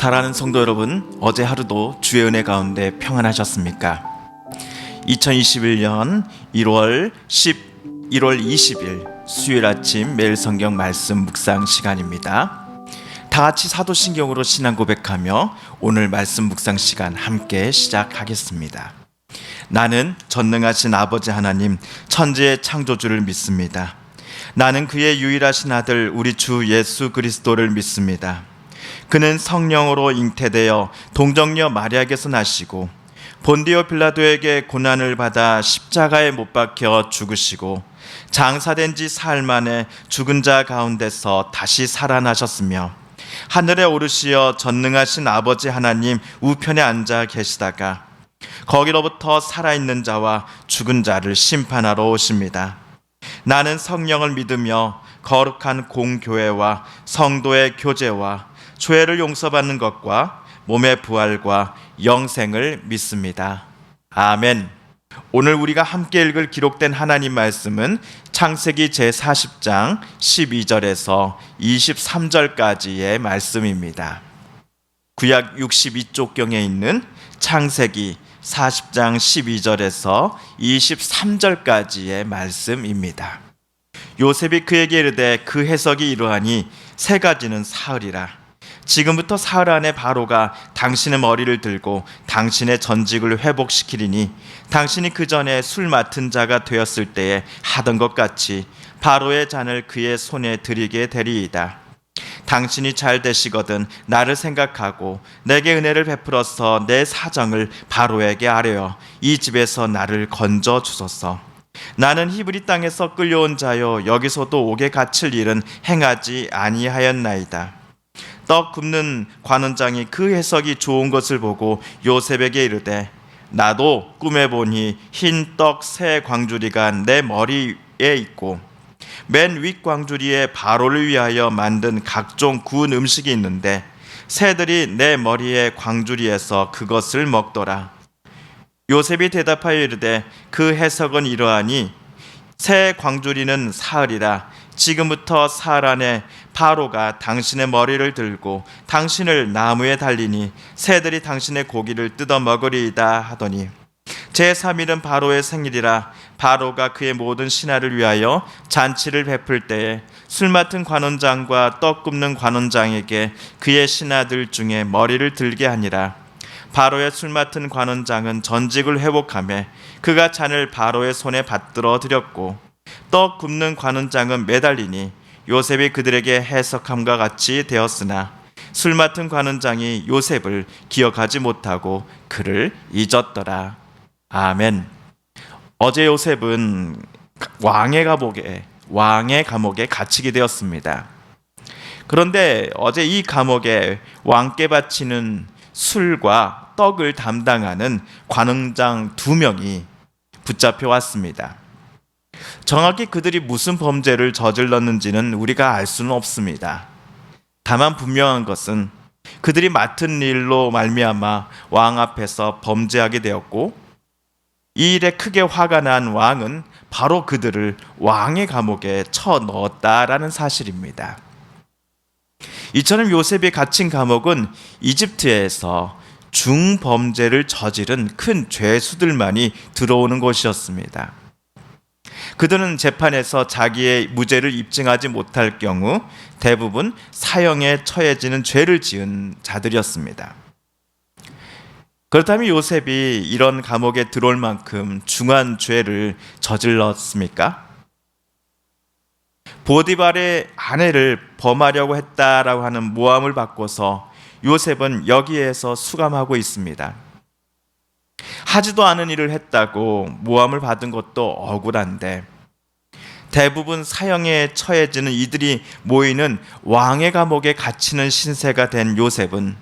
사랑하는 성도 여러분, 어제 하루도 주의 은혜 가운데 평안하셨습니까? 2021년 1월 20일 수요일 아침 매일 성경 말씀 묵상 시간입니다. 다 같이 사도신경으로 신앙 고백하며 오늘 말씀 묵상 시간 함께 시작하겠습니다. 나는 전능하신 아버지 하나님, 천지의 창조주를 믿습니다. 나는 그의 유일하신 아들 우리 주 예수 그리스도를 믿습니다. 그는 성령으로 잉태되어 동정녀 마리아에게서 나시고 본디오 빌라도에게 고난을 받아 십자가에 못 박혀 죽으시고 장사된 지 사흘 만에 죽은 자 가운데서 다시 살아나셨으며 하늘에 오르시어 전능하신 아버지 하나님 우편에 앉아 계시다가 거기로부터 살아있는 자와 죽은 자를 심판하러 오십니다. 나는 성령을 믿으며 거룩한 공교회와 성도의 교제와 죄를 용서받는 것과 몸의 부활과 영생을 믿습니다. 아멘. 오늘 우리가 함께 읽을 기록된 하나님 말씀은 창세기 제40장 12절에서 23절까지의 말씀입니다. 구약 62쪽경에 있는 창세기 40장 12절에서 23절까지의 말씀입니다. 요셉이 그에게 이르되 그 해석이 이러하니 세 가지는 사흘이라. 지금부터 사흘 안에 바로가 당신의 머리를 들고 당신의 전직을 회복시키리니 당신이 그 전에 술 맡은 자가 되었을 때에 하던 것 같이 바로의 잔을 그의 손에 드리게 되리이다. 당신이 잘 되시거든 나를 생각하고 내게 은혜를 베풀어서 내 사정을 바로에게 아뢰어 이 집에서 나를 건져 주소서. 나는 히브리 땅에서 끌려온 자요 여기서도 옥에 갇힐 일은 행하지 아니하였나이다. 떡 굽는 관원장이 그 해석이 좋은 것을 보고 요셉에게 이르되 나도 꿈에 보니 흰 떡 세 광주리가 내 머리에 있고 맨 윗 광주리에 바로를 위하여 만든 각종 구운 음식이 있는데 새들이 내 머리의 광주리에서 그것을 먹더라. 요셉이 대답하여 이르되 그 해석은 이러하니 새 광주리는 사흘이라. 지금부터 사흘 안에 바로가 당신의 머리를 들고 당신을 나무에 달리니 새들이 당신의 고기를 뜯어 먹으리이다 하더니 제3일은 바로의 생일이라. 바로가 그의 모든 신하를 위하여 잔치를 베풀 때에 술 맡은 관원장과 떡 굽는 관원장에게 그의 신하들 중에 머리를 들게 하니라. 바로의 술 맡은 관원장은 전직을 회복하며 그가 잔을 바로의 손에 받들어 드렸고 떡 굽는 관원장은 매달리니 요셉이 그들에게 해석함과 같이 되었으나 술 맡은 관원장이 요셉을 기억하지 못하고 그를 잊었더라. 아멘. 어제 요셉은 왕의 감옥에 갇히게 되었습니다. 그런데 어제 이 감옥에 왕께 바치는 술과 떡을 담당하는 관원장 2명이 붙잡혀 왔습니다. 정확히 그들이 무슨 범죄를 저질렀는지는 우리가 알 수는 없습니다. 다만 분명한 것은 그들이 맡은 일로 말미암아 왕 앞에서 범죄하게 되었고 이 일에 크게 화가 난 왕은 바로 그들을 왕의 감옥에 쳐넣었다라는 사실입니다. 이처럼 요셉이 갇힌 감옥은 이집트에서 중범죄를 저지른 큰 죄수들만이 들어오는 곳이었습니다. 그들은 재판에서 자기의 무죄를 입증하지 못할 경우 대부분 사형에 처해지는 죄를 지은 자들이었습니다. 그렇다면 요셉이 이런 감옥에 들어올 만큼 중한 죄를 저질렀습니까? 보디발의 아내를 범하려고 했다라고 하는 모함을 받고서 요셉은 여기에서 수감하고 있습니다. 하지도 않은 일을 했다고 모함을 받은 것도 억울한데 대부분 사형에 처해지는 이들이 모이는 왕의 감옥에 갇히는 신세가 된 요셉은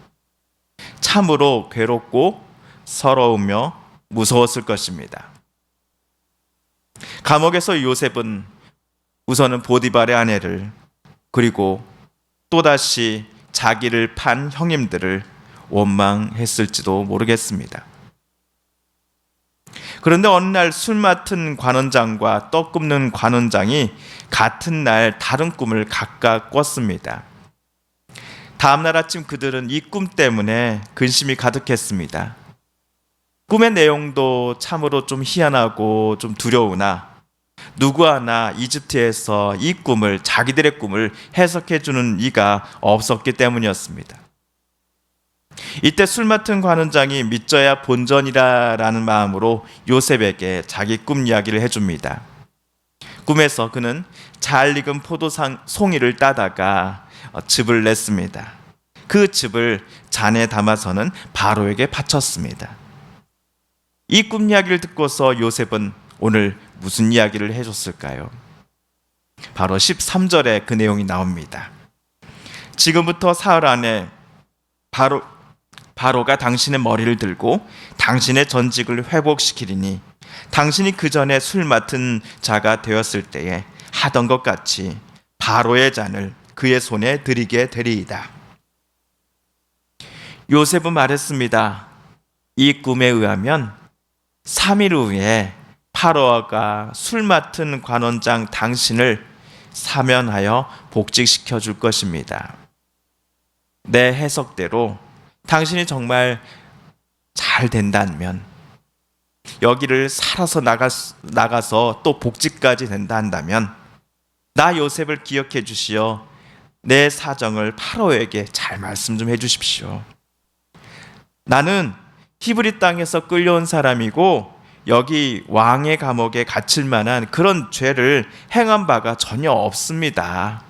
참으로 괴롭고 서러우며 무서웠을 것입니다. 감옥에서 요셉은 우선은 보디발의 아내를 그리고 또다시 자기를 판 형님들을 원망했을지도 모르겠습니다. 그런데 어느 날 술 맡은 관원장과 떡 굽는 관원장이 같은 날 다른 꿈을 각각 꿨습니다. 다음날 아침 그들은 이 꿈 때문에 근심이 가득했습니다. 꿈의 내용도 참으로 좀 희한하고 좀 두려우나 누구 하나 이집트에서 이 꿈을, 자기들의 꿈을 해석해 주는 이가 없었기 때문이었습니다. 이때 술 맡은 관원장이 믿져야 본전이라는 마음으로 요셉에게 자기 꿈 이야기를 해줍니다. 꿈에서 그는 잘 익은 송이를 따다가 즙을 냈습니다. 그 즙을 잔에 담아서는 바로에게 바쳤습니다. 이 꿈 이야기를 듣고서 요셉은 오늘 무슨 이야기를 해줬을까요? 바로 13절에 그 내용이 나옵니다. 지금부터 사흘 안에 바로가 당신의 머리를 들고 당신의 전직을 회복시키리니 당신이 그 전에 술 맡은 자가 되었을 때에 하던 것 같이 바로의 잔을 그의 손에 드리게 되리이다. 요셉은 말했습니다. 이 꿈에 의하면 3일 후에 파로아가 술 맡은 관원장 당신을 사면하여 복직시켜 줄 것입니다. 내 해석대로 당신이 정말 잘 된다면, 여기를 살아서 나가서 또 복직까지 된다 한다면 나 요셉을 기억해 주시어 내 사정을 파로에게 잘 말씀 좀 해 주십시오. 나는 히브리 땅에서 끌려온 사람이고 여기 왕의 감옥에 갇힐 만한 그런 죄를 행한 바가 전혀 없습니다.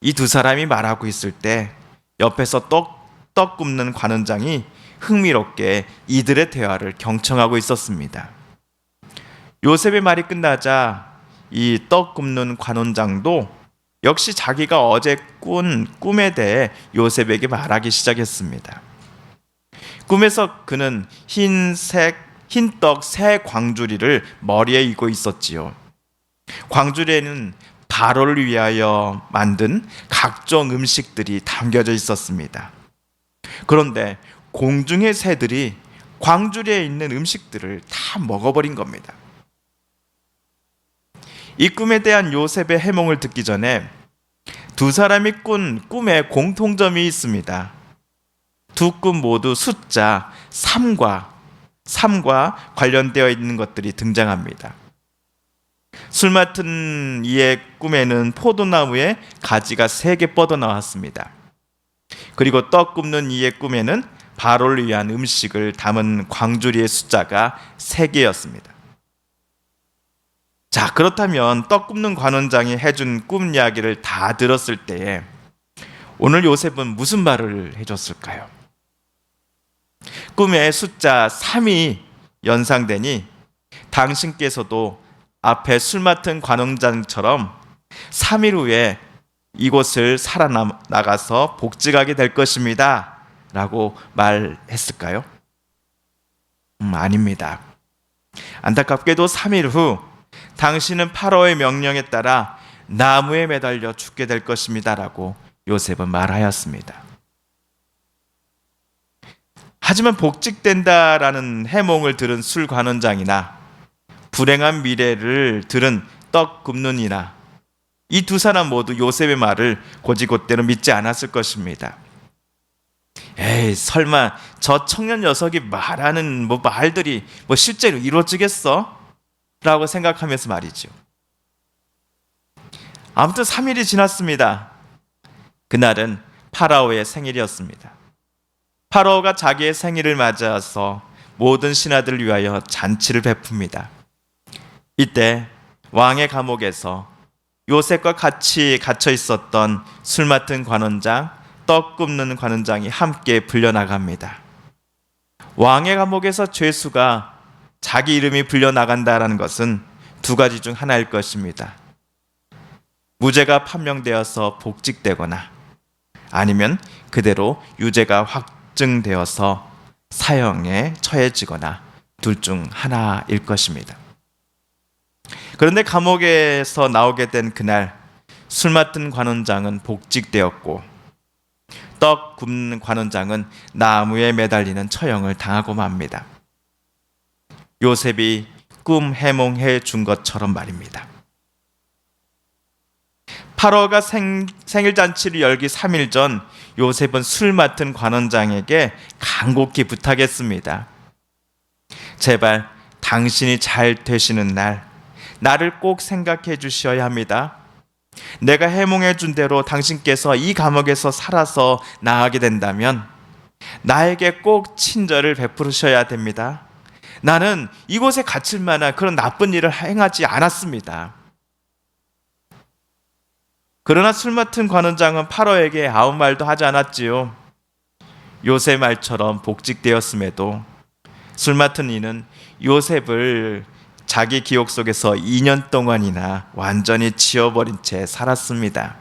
이 두 사람이 말하고 있을 때 옆에서 떡 굽는 관원장이 흥미롭게 이들의 대화를 경청하고 있었습니다. 요셉의 말이 끝나자 이 떡 굽는 관원장도 역시 자기가 어제 꾼 꿈에 대해 요셉에게 말하기 시작했습니다. 꿈에서 그는 흰떡 새 광주리를 머리에 이고 있었지요. 광주리에는 바로를 위하여 만든 각종 음식들이 담겨져 있었습니다. 그런데 공중의 새들이 광주리에 있는 음식들을 다 먹어버린 겁니다. 이 꿈에 대한 요셉의 해몽을 듣기 전에 두 사람이 꾼 꿈에 공통점이 있습니다. 두 꿈 모두 숫자 3과 관련되어 있는 것들이 등장합니다. 술 맡은 이의 꿈에는 포도나무에 가지가 3개 뻗어나왔습니다. 그리고 떡 굽는 이의 꿈에는 바로를 위한 음식을 담은 광주리의 숫자가 3개였습니다. 자, 그렇다면 떡 굽는 관원장이 해준 꿈 이야기를 다 들었을 때에 오늘 요셉은 무슨 말을 해줬을까요? 꿈에 숫자 3이 연상되니 당신께서도 앞에 술 맡은 관원장처럼 3일 후에 이곳을 살아나가서 복직하게 될 것입니다 라고 말했을까요? 아닙니다. 안타깝게도 3일 후 당신은 파라오의 명령에 따라 나무에 매달려 죽게 될 것입니다 라고 요셉은 말하였습니다. 하지만 복직된다라는 해몽을 들은 술 관원장이나 불행한 미래를 들은 떡 굽는 이나 이 두 사람 모두 요셉의 말을 곧이곧대로 믿지 않았을 것입니다. 에이, 설마 저 청년 녀석이 말하는 말들이 실제로 이루어지겠어? 라고 생각하면서 말이죠. 아무튼 3일이 지났습니다. 그날은 파라오의 생일이었습니다. 파라오가 자기의 생일을 맞아서 모든 신하들을 위하여 잔치를 베풉니다. 이때 왕의 감옥에서 요셉과 같이 갇혀 있었던 술 맡은 관원장, 떡 굽는 관원장이 함께 불려나갑니다. 왕의 감옥에서 죄수가 자기 이름이 불려나간다는 것은 두 가지 중 하나일 것입니다. 무죄가 판명되어서 복직되거나 아니면 그대로 유죄가 확증되어서 사형에 처해지거나 둘 중 하나일 것입니다. 그런데 감옥에서 나오게 된 그날 술 맡은 관원장은 복직되었고 떡 굽는 관원장은 나무에 매달리는 처형을 당하고 맙니다. 요셉이 꿈 해몽해 준 것처럼 말입니다. 파로가 생일 잔치를 열기 3일 전 요셉은 술 맡은 관원장에게 간곡히 부탁했습니다. 제발 당신이 잘 되시는 날 나를 꼭 생각해 주셔야 합니다. 내가 해몽해 준 대로 당신께서 이 감옥에서 살아서 나가게 된다면 나에게 꼭 친절을 베푸셔야 됩니다. 나는 이곳에 갇힐 만한 그런 나쁜 일을 행하지 않았습니다. 그러나 술 맡은 관원장은 파로에게 아무 말도 하지 않았지요. 요셉 말처럼 복직되었음에도 술 맡은 이는 요셉을 자기 기억 속에서 2년 동안이나 완전히 지워버린 채 살았습니다.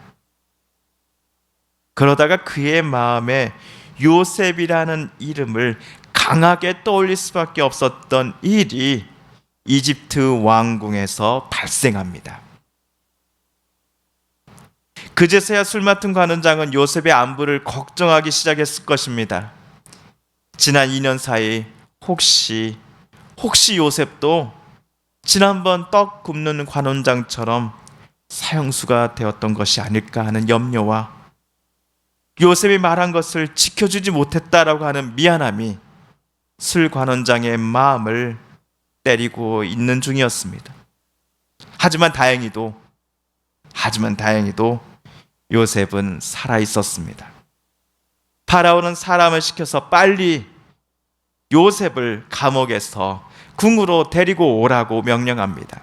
그러다가 그의 마음에 요셉이라는 이름을 강하게 떠올릴 수밖에 없었던 일이 이집트 왕궁에서 발생합니다. 그제서야 술 맡은 관원장은 요셉의 안부를 걱정하기 시작했을 것입니다. 지난 2년 사이 혹시 요셉도 지난번 떡 굽는 관원장처럼 사형수가 되었던 것이 아닐까 하는 염려와 요셉이 말한 것을 지켜주지 못했다라고 하는 미안함이 술 관원장의 마음을 때리고 있는 중이었습니다. 하지만 다행히도 요셉은 살아 있었습니다. 파라오는 사람을 시켜서 빨리 요셉을 감옥에서 궁으로 데리고 오라고 명령합니다.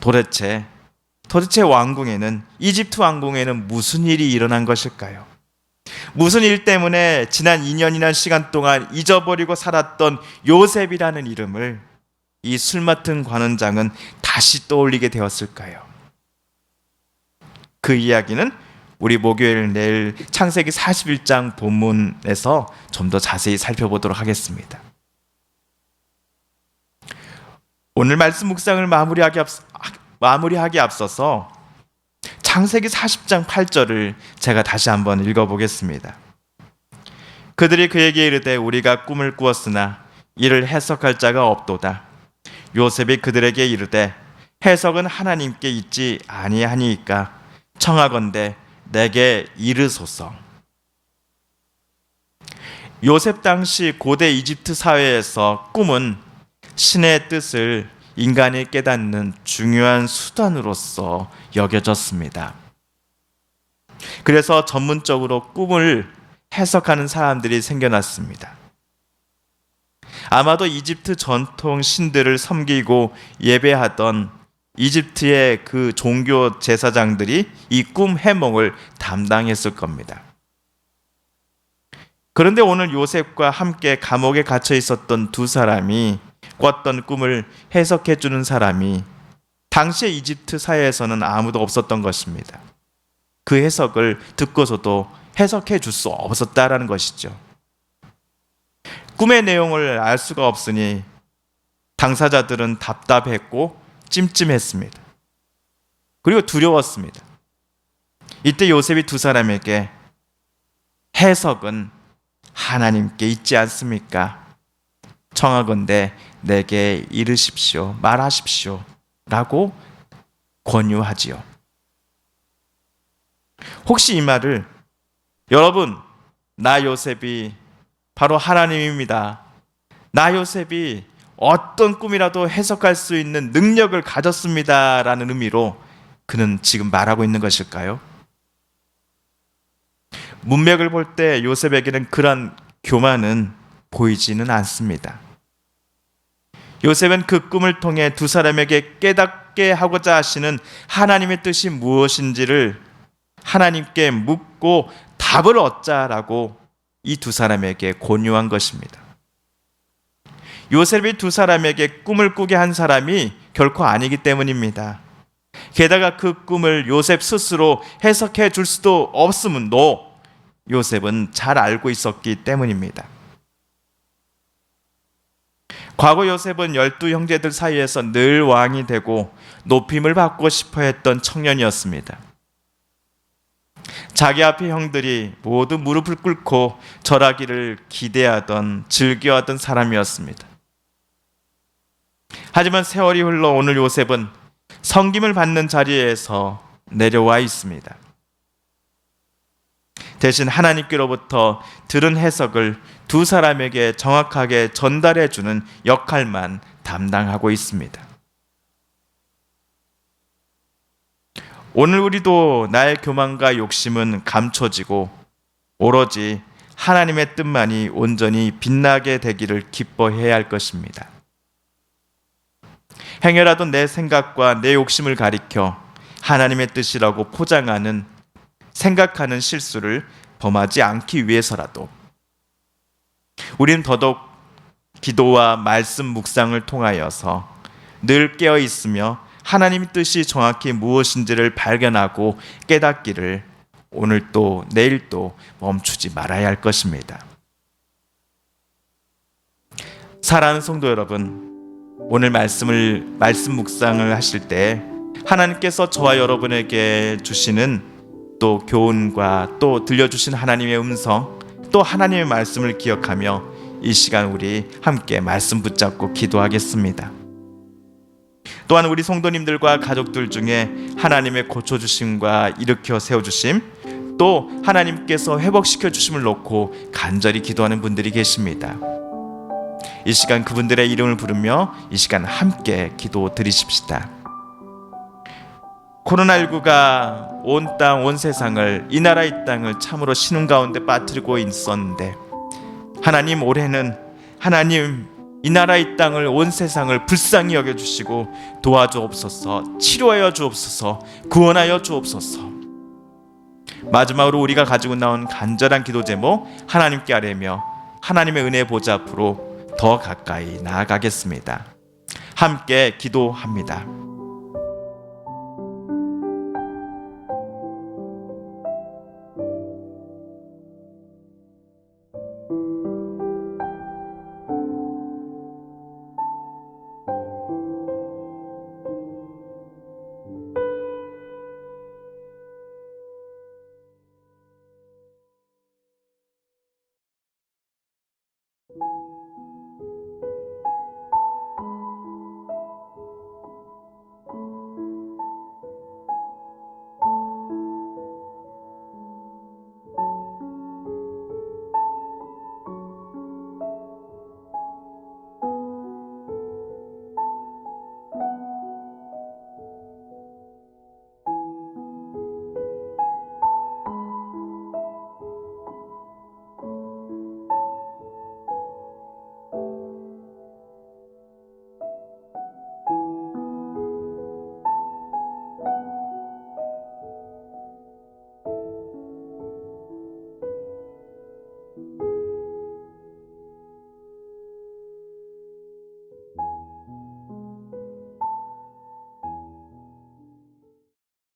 도대체 왕궁에는, 이집트 왕궁에는 무슨 일이 일어난 것일까요? 무슨 일 때문에 지난 2년이나 시간 동안 잊어버리고 살았던 요셉이라는 이름을 이 술 맡은 관원장은 다시 떠올리게 되었을까요? 그 이야기는 우리 목요일 내일 창세기 41장 본문에서 좀 더 자세히 살펴보도록 하겠습니다. 오늘 말씀 묵상을 마무리하기 앞서서 창세기 40장 8절을 제가 다시 한번 읽어보겠습니다. 그들이 그에게 이르되 우리가 꿈을 꾸었으나 이를 해석할 자가 없도다. 요셉이 그들에게 이르되 해석은 하나님께 있지 아니하니이까 청하건대 내게 이르소서. 요셉 당시 고대 이집트 사회에서 꿈은 신의 뜻을 인간이 깨닫는 중요한 수단으로서 여겨졌습니다. 그래서 전문적으로 꿈을 해석하는 사람들이 생겨났습니다. 아마도 이집트 전통 신들을 섬기고 예배하던 이집트의 그 종교 제사장들이 이 꿈 해몽을 담당했을 겁니다. 그런데 오늘 요셉과 함께 감옥에 갇혀 있었던 두 사람이 꿨던 꿈을 해석해 주는 사람이 당시의 이집트 사회에서는 아무도 없었던 것입니다. 그 해석을 듣고서도 해석해 줄 수 없었다라는 것이죠. 꿈의 내용을 알 수가 없으니 당사자들은 답답했고 찜찜했습니다. 그리고 두려웠습니다. 이때 요셉이 두 사람에게 해석은 하나님께 있지 않습니까? 청하건대 내게 이르십시오, 말하십시오 라고 권유하지요. 혹시 이 말을 여러분, 나 요셉이 바로 하나님입니다. 나 요셉이 어떤 꿈이라도 해석할 수 있는 능력을 가졌습니다 라는 의미로 그는 지금 말하고 있는 것일까요? 문맥을 볼 때 요셉에게는 그런 교만은 보이지는 않습니다. 요셉은 그 꿈을 통해 두 사람에게 깨닫게 하고자 하시는 하나님의 뜻이 무엇인지를 하나님께 묻고 답을 얻자라고 이 두 사람에게 권유한 것입니다. 요셉이 두 사람에게 꿈을 꾸게 한 사람이 결코 아니기 때문입니다. 게다가 그 꿈을 요셉 스스로 해석해 줄 수도 없음도 요셉은 잘 알고 있었기 때문입니다. 과거 요셉은 12 형제들 사이에서 늘 왕이 되고 높임을 받고 싶어 했던 청년이었습니다. 자기 앞에 형들이 모두 무릎을 꿇고 절하기를 기대하던, 즐겨하던 사람이었습니다. 하지만 세월이 흘러 오늘 요셉은 섬김을 받는 자리에서 내려와 있습니다. 대신 하나님께로부터 들은 해석을 두 사람에게 정확하게 전달해 주는 역할만 담당하고 있습니다. 오늘 우리도 나의 교만과 욕심은 감춰지고 오로지 하나님의 뜻만이 온전히 빛나게 되기를 기뻐해야 할 것입니다. 행여라도 내 생각과 내 욕심을 가리켜 하나님의 뜻이라고 포장하는 생각하는 실수를 범하지 않기 위해서라도 우리는 더더욱 기도와 말씀 묵상을 통하여서 늘 깨어 있으며 하나님의 뜻이 정확히 무엇인지를 발견하고 깨닫기를 오늘도 내일도 멈추지 말아야 할 것입니다. 사랑하는 성도 여러분, 오늘 말씀 묵상을 하실 때 하나님께서 저와 여러분에게 주시는 또 교훈과 또 들려주신 하나님의 음성, 또 하나님의 말씀을 기억하며 이 시간 우리 함께 말씀 붙잡고 기도하겠습니다. 또한 우리 성도님들과 가족들 중에 하나님의 고쳐주심과 일으켜 세워주심, 또 하나님께서 회복시켜 주심을 놓고 간절히 기도하는 분들이 계십니다. 이 시간 그분들의 이름을 부르며 이 시간 함께 기도 드리십시다. 코로나19가 온 땅, 온 세상을, 이 나라 이 땅을 참으로 신음 가운데 빠뜨리고 있었는데 하나님, 올해는 하나님 이 나라 이 땅을, 온 세상을 불쌍히 여겨주시고 도와주옵소서, 치료하여 주옵소서, 구원하여 주옵소서. 마지막으로 우리가 가지고 나온 간절한 기도 제목 하나님께 아뢰며 하나님의 은혜 보좌 앞으로 더 가까이 나아가겠습니다. 함께 기도합니다.